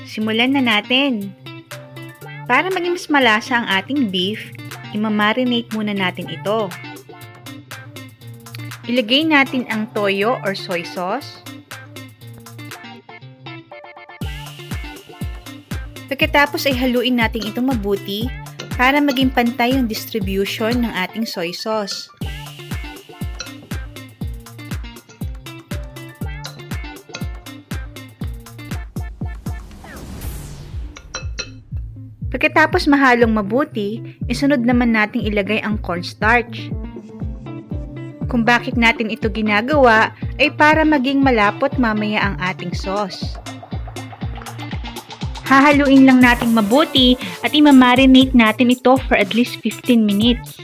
Simulan na natin. Para maging mas malasa ang ating beef, imamarinate muna natin ito. Ilagay natin ang toyo or soy sauce. Pagkatapos ay haluin natin itong mabuti para maging pantay yung distribution ng ating soy sauce. Pagkatapos mahalong mabuti, isunod naman nating ilagay ang cornstarch. Kung bakit natin ito ginagawa ay para maging malapot mamaya ang ating sauce. Hahaluin lang nating mabuti at imamarinate natin ito for at least 15 minutes.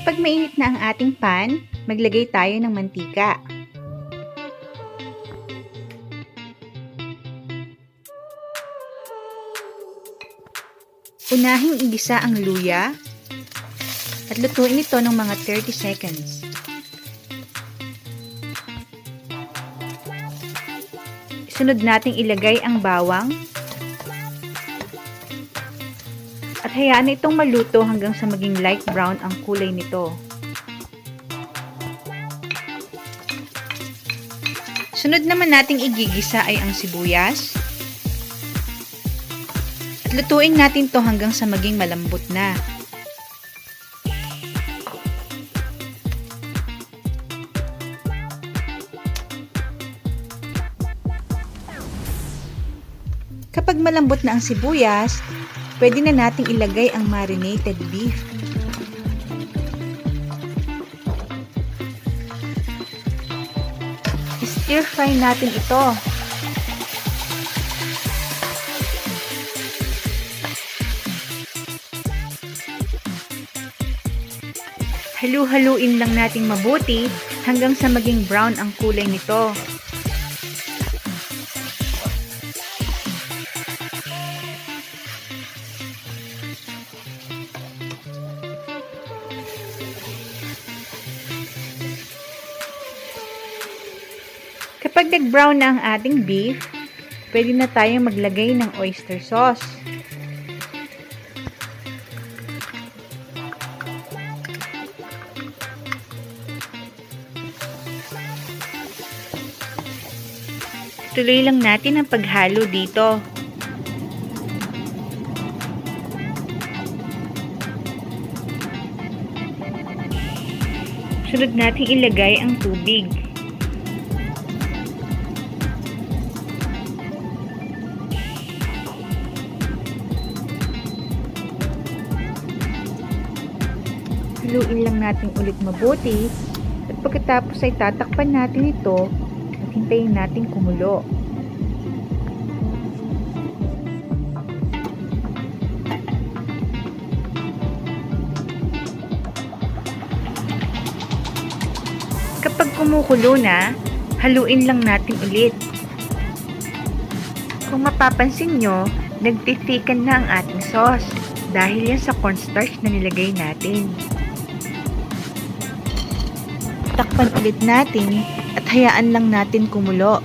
Pag mainit na ang ating pan, maglagay tayo ng mantika. Unahing igisa ang luya at lutuin ito ng mga 30 seconds. Sunod nating ilagay ang bawang at hayaan itong maluto hanggang sa maging light brown ang kulay nito. Sunod naman nating igigisa ay ang sibuyas. At lutuin natin to hanggang sa maging malambot na. Kapag malambot na ang sibuyas, pwede na nating ilagay ang marinated beef. Stir fry natin ito. Halu-haluin lang nating mabuti hanggang sa maging brown ang kulay nito. Kapag nag-brown na ang ating beef, pwede na tayong maglagay ng oyster sauce. Tuloy lang natin ang paghalo dito. Sunod natin ilagay ang tubig. Haluin lang natin ulit mabuti at pagkatapos ay tatakpan natin ito at hintayin natin kumulo. Kapag kumukulo na, haluin lang natin ulit. Kung mapapansin nyo, nagtitikan na ang ating sauce dahil yan sa cornstarch na nilagay natin. Takpan ulit natin at hayaan lang natin kumulo.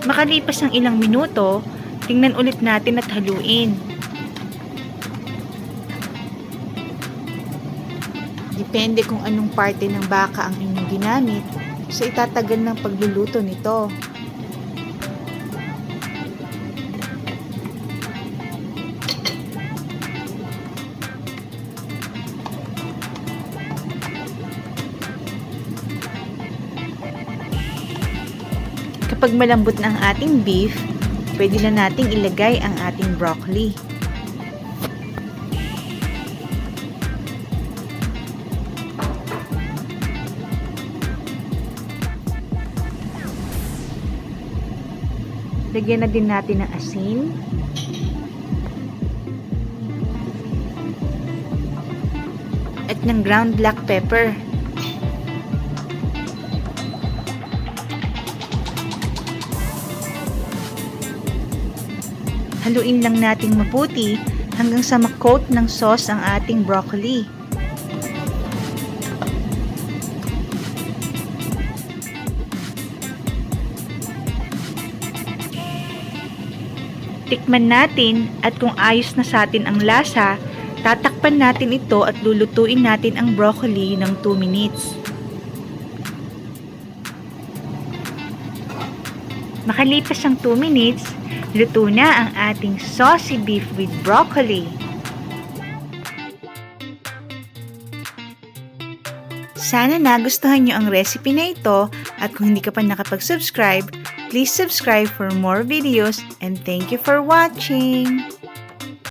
Makalipas ang ilang minuto, tingnan ulit natin at haluin. Depende kung anong parte ng baka ang inyong ginamit, so itatagal ng pagluluto nito. Kapag malambot na ang ating beef, pwede na nating ilagay ang ating broccoli. Lagyan na din natin ng asin. At ng ground black pepper. Haluin lang nating mabuti hanggang sa ma-coat ng sauce ang ating broccoli. Tikman natin at kung ayos na sa atin ang lasa, tatakpan natin ito at lulutuin natin ang broccoli ng 2 minutes. Makalipas ang 2 minutes, luto na ang ating saucy beef with broccoli. Sana nagustuhan nyo ang recipe na ito at kung hindi ka pa nakapag-subscribe, please subscribe for more videos and thank you for watching!